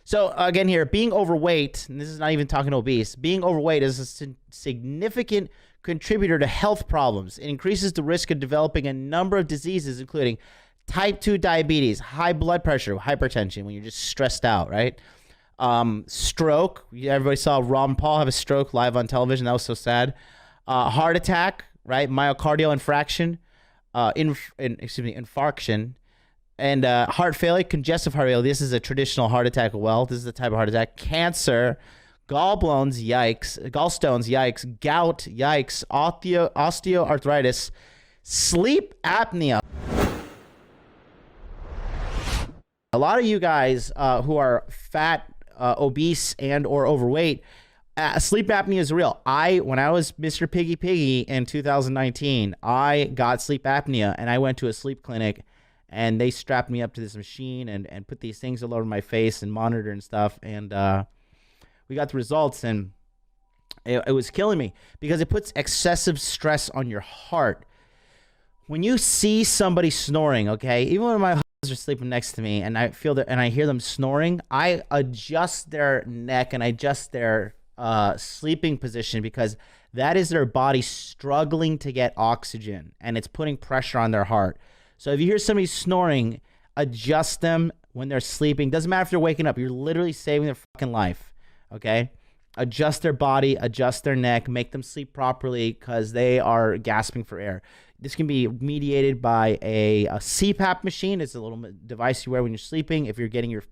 So again here, being overweight, and this is not even talking obese, being overweight is a significant contributor to health problems. It increases the risk of developing a number of diseases, including type 2 diabetes, high blood pressure, hypertension when you're just stressed out, right? Stroke. Everybody saw Ron Paul have a stroke live on television. That was so sad. Heart attack, right? Myocardial infarction. And heart failure, congestive heart failure. This is a traditional heart attack. Well, this is the type of heart attack. Cancer, gallstones, yikes. Gout, yikes. Osteoarthritis, sleep apnea. A lot of you guys who are fat, obese, and or overweight, sleep apnea is real. When I was Mr. Piggy in 2019, I got sleep apnea, and I went to a sleep clinic. And they strapped me up to this machine and put these things all over my face and monitor and stuff. And we got the results, and it was killing me because it puts excessive stress on your heart. When you see somebody snoring, okay, even when my husbands are sleeping next to me and I feel that and I hear them snoring, I adjust their neck and I adjust their sleeping position because that is their body struggling to get oxygen, and it's putting pressure on their heart. So if you hear somebody snoring, adjust them when they're sleeping. Doesn't matter if they're waking up. You're literally saving their fucking life, okay? Adjust their body, adjust their neck, make them sleep properly because they are gasping for air. This can be mediated by a CPAP machine. It's a little device you wear when you're sleeping. If you're getting your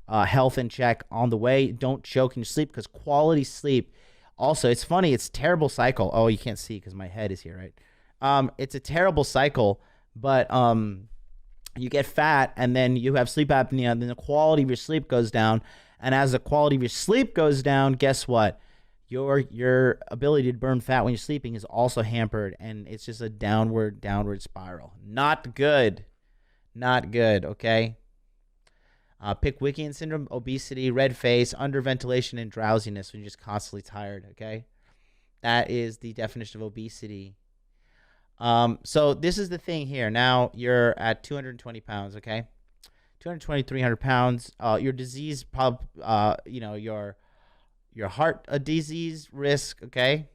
health in check on the way, don't choke in your sleep because quality sleep. Also, it's funny. It's a terrible cycle. Oh, you can't see because my head is here, right? It's a terrible cycle. But you get fat and then you have sleep apnea and then the quality of your sleep goes down. And as the quality of your sleep goes down, guess what? Your ability to burn fat when you're sleeping is also hampered, and it's just a downward spiral. Not good. Not good, okay? Pickwickian syndrome, obesity, red face, underventilation, and drowsiness when you're just constantly tired, okay? That is the definition of obesity. So this is the thing here. Now you're at 220 pounds, okay? 220, 300 pounds. Your disease, your heart disease risk, okay?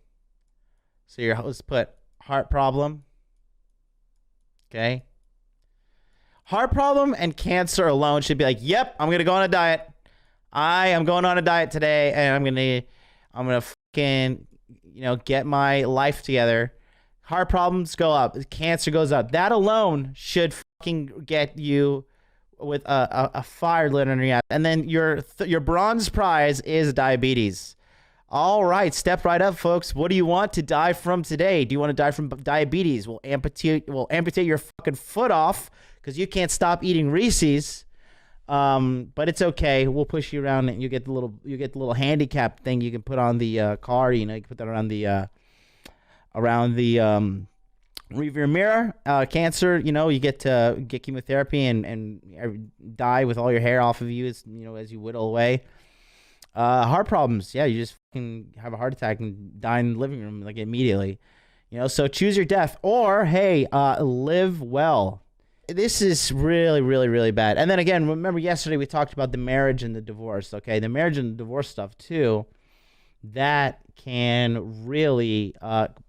So let's put heart problem, okay? Heart problem and cancer alone should be like, yep, I'm going to go on a diet. I am going on a diet today, and I'm going to fucking, get my life together. Heart problems go up. Cancer goes up. That alone should fucking get you with a fire lit under your ass. And then your bronze prize is diabetes. All right, step right up, folks. What do you want to die from today? Do you want to die from diabetes? We'll amputate your fucking foot off because you can't stop eating Reese's. But it's okay. We'll push you around, and you get the little handicap thing you can put on the car. You can put that around the rearview mirror. Cancer, you get to get chemotherapy and die with all your hair off of you as you whittle away. Heart problems, yeah, you just fucking have a heart attack and die in the living room like immediately. So choose your death, or hey, live well. This is really, really, really bad. And then again, remember yesterday we talked about the marriage and the divorce, okay? The marriage and the divorce stuff too. That can really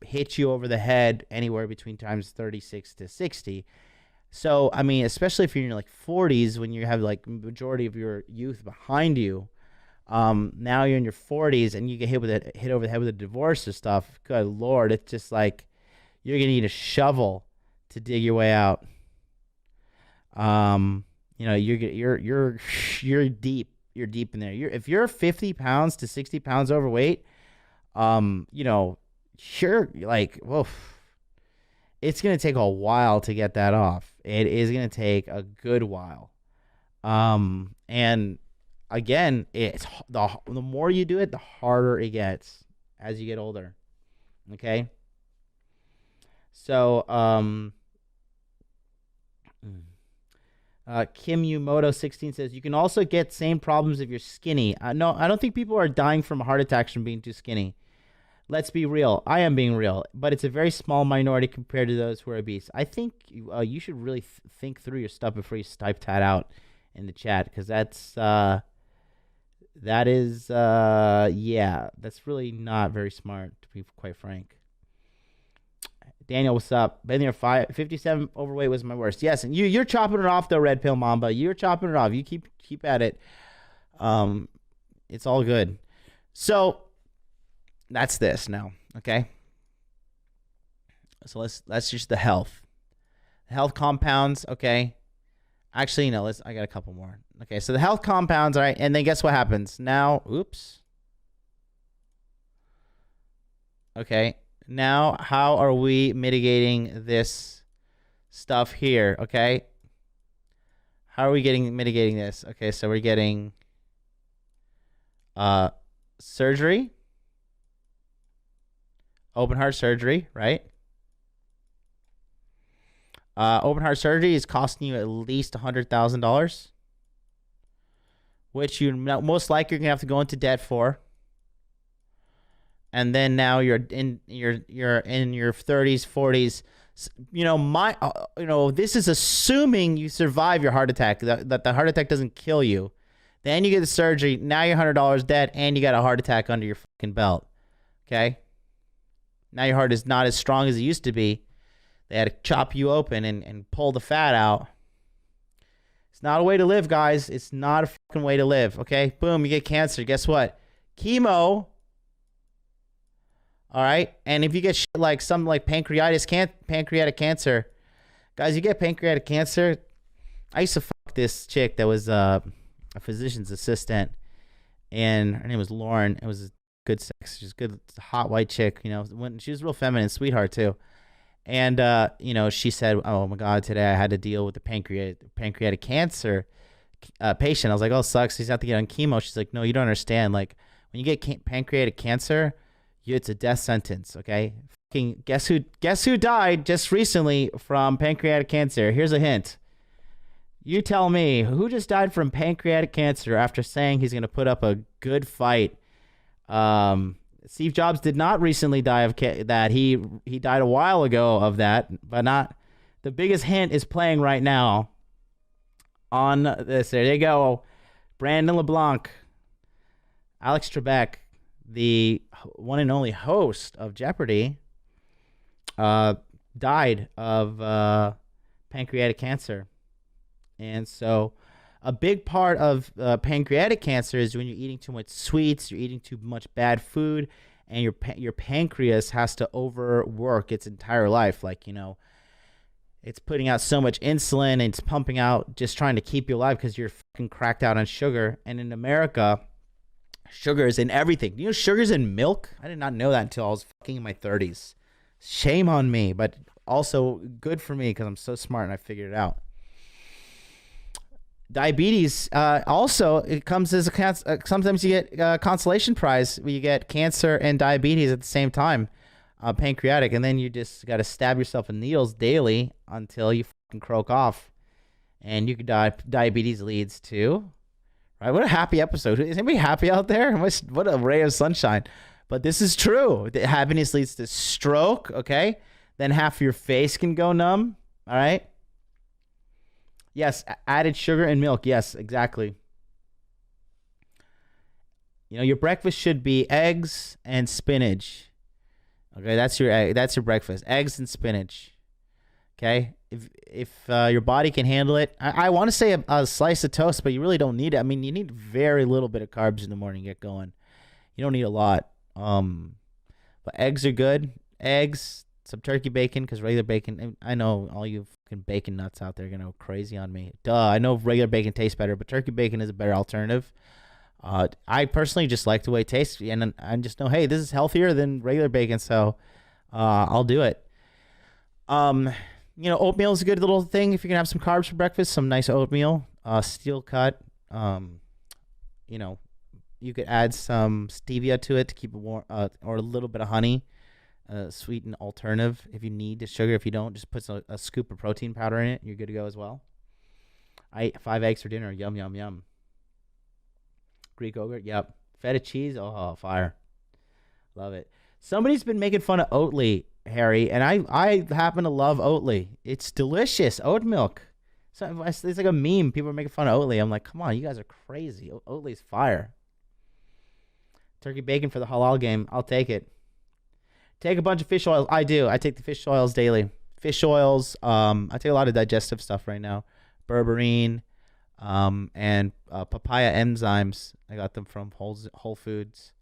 hit you over the head anywhere between times 36 to 60. So, I mean, especially if you're in your 40s, when you have majority of your youth behind you, now you're in your 40s and you get hit over the head with a divorce or stuff. Good Lord, it's just like you're gonna need a shovel to dig your way out. You're deep. You're deep in there. If you're 50 pounds to 60 pounds overweight, whoa, it's going to take a while to get that off. It is going to take a good while. And again, it's the more you do it, the harder it gets as you get older. Okay. So, Kim Yumoto 16 says, you can also get same problems if you're skinny. No, I don't think people are dying from heart attacks from being too skinny. Let's be real. I am being real, but it's a very small minority compared to those who are obese. I think you should really think through your stuff before you type that out in the chat, because that's That is, yeah, that's really not very smart, to be quite frank. Daniel, what's up? Been there 57 overweight was my worst. Yes, and you're chopping it off though, Red Pill Mamba. You're chopping it off. You keep at it. It's all good. So that's this now, okay? So that's just the health compounds, okay? Actually, no, I got a couple more. Okay, so the health compounds, all right, and then guess what happens? Now, oops. Okay, now how are we mitigating this stuff here, okay? How are we mitigating this? Okay, so we're getting surgery. Open heart surgery, right? Open heart surgery is costing you at least $100,000, which you most likely you're gonna have to go into debt for. And then now you're in your 30s, 40s. This is assuming you survive your heart attack, that the heart attack doesn't kill you. Then you get the surgery. Now you're $100 debt, and you got a heart attack under your fucking belt. Okay. Now your heart is not as strong as it used to be. They had to chop you open and pull the fat out. It's not a way to live, guys. It's not a fucking way to live, okay? Boom, you get cancer. Guess what? Chemo. All right? And if you get shit like something like pancreatic cancer, guys, you get pancreatic cancer. I used to fuck this chick that was a physician's assistant, and her name was Lauren. It was good sex. She's a good, hot white chick, she was a real feminine sweetheart, too. And, she said, oh, my God, today I had to deal with the pancreatic cancer patient. I was like, oh, sucks. He's have to get on chemo. She's like, no, you don't understand. Like, when you get pancreatic cancer, it's a death sentence, okay? Fucking guess who died just recently from pancreatic cancer? Here's a hint. You tell me, who just died from pancreatic cancer after saying he's going to put up a good fight? Steve Jobs did not recently die of that. He died a while ago of that, but not. The biggest hint is playing right now on this. There you go. Brandon LeBlanc, Alex Trebek, the one and only host of Jeopardy, died of pancreatic cancer. And so a big part of pancreatic cancer is when you're eating too much sweets, you're eating too much bad food, and your pancreas has to overwork its entire life. Like, it's putting out so much insulin and it's pumping out, just trying to keep you alive because you're fucking cracked out on sugar. And in America, sugar is in everything. Sugar's in milk? I did not know that until I was fucking in my 30s. Shame on me, but also good for me because I'm so smart and I figured it out. Diabetes, also, it comes as sometimes you get a consolation prize where you get cancer and diabetes at the same time, pancreatic, and then you just got to stab yourself with needles daily until you fucking croak off, and you could die. Diabetes leads to, right? What a happy episode. Is anybody happy out there? What a ray of sunshine. But this is true. Happiness leads to stroke, okay? Then half of your face can go numb, all right? Yes, added sugar and milk. Yes, exactly. Your breakfast should be eggs and spinach. Okay, that's your breakfast. Eggs and spinach. Okay? If your body can handle it. I want to say a slice of toast, but you really don't need it. I mean, you need very little bit of carbs in the morning to get going. You don't need a lot. But eggs are good. Eggs, some turkey bacon, because regular bacon, I know all you fucking bacon nuts out there are going to go crazy on me. Duh, I know regular bacon tastes better, but turkey bacon is a better alternative. I personally just like the way it tastes, and I just know, hey, this is healthier than regular bacon, so I'll do it. Oatmeal is a good little thing if you can have some carbs for breakfast, some nice oatmeal, steel cut. You could add some stevia to it to keep it warm, or a little bit of honey. Sweetened alternative if you need the sugar. If you don't, just put a scoop of protein powder in it. You're good to go as well. I ate 5 eggs for dinner. Yum, yum, yum. Greek yogurt. Yep. Feta cheese. Oh, fire. Love it. Somebody's been making fun of Oatly, Harry, and I happen to love Oatly. It's delicious. Oat milk. So it's like a meme. People are making fun of Oatly. I'm like, come on, you guys are crazy. Oatly's fire. Turkey bacon for the halal game. I'll take it. Take a bunch of fish oils. I do. I take the fish oils daily. Fish oils. I take a lot of digestive stuff right now. Berberine, and papaya enzymes. I got them from Whole Foods.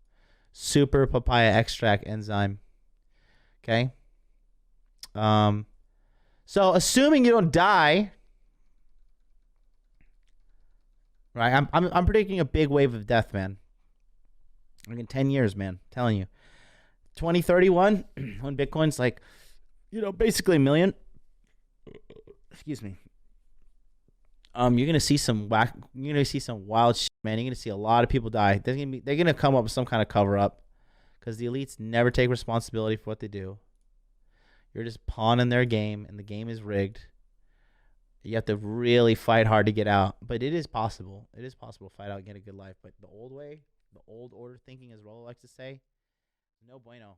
Super papaya extract enzyme. Okay. So assuming you don't die, right? I'm predicting a big wave of death, man. Like in 10 years, man. I'm telling you. 2031, when Bitcoin's like, basically a million. Excuse me. You're gonna see some wild shit, man. You're gonna see a lot of people die. They're gonna come up with some kind of cover up, because the elites never take responsibility for what they do. You're just pawning their game, and the game is rigged. You have to really fight hard to get out, but it is possible. It is possible to fight out and get a good life. But the old way, the old order thinking, as Rollo likes to say, no bueno.